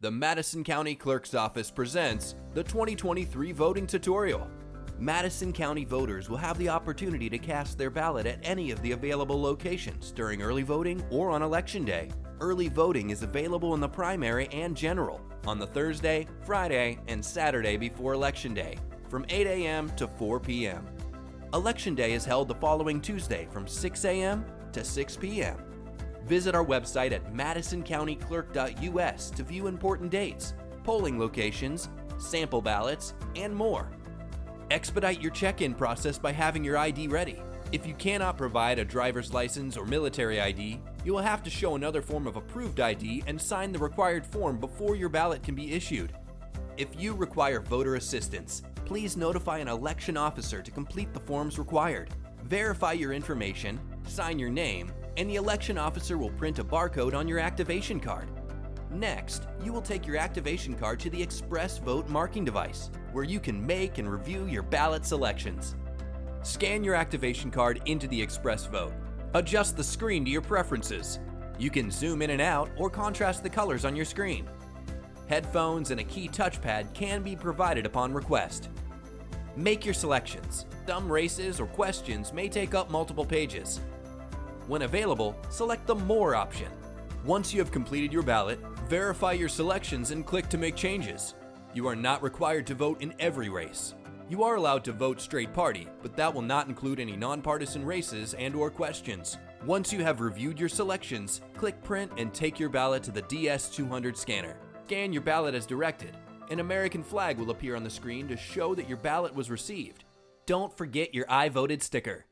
The Madison County Clerk's Office presents the 2023 voting tutorial. Madison County voters will have the opportunity to cast their ballot at any of the available locations during early voting or on Election Day. Early voting is available in the primary and general on the Thursday, Friday, and Saturday before Election Day from 8 a.m. to 4 p.m. Election Day is held the following Tuesday from 6 a.m. to 6 p.m. Visit our website at madisoncountyclerk.us to view important dates, polling locations, sample ballots, and more. Expedite your check-in process by having your ID ready. If you cannot provide a driver's license or military ID, you will have to show another form of approved ID and sign the required form before your ballot can be issued. If you require voter assistance, please notify an election officer to complete the forms required. Verify your information, sign your name, and the election officer will print a barcode on your activation card. Next, you will take your activation card to the Express Vote marking device, where you can make and review your ballot selections. Scan your activation card into the Express Vote. Adjust the screen to your preferences. You can zoom in and out or contrast the colors on your screen. Headphones and a key touchpad can be provided upon request. Make your selections. Some races or questions may take up multiple pages. When available, select the More option. Once you have completed your ballot, verify your selections and click to make changes. You are not required to vote in every race. You are allowed to vote straight party, but that will not include any nonpartisan races and/or questions. Once you have reviewed your selections, click Print and take your ballot to the DS200 scanner. Scan your ballot as directed. An American flag will appear on the screen to show that your ballot was received. Don't forget your I voted sticker.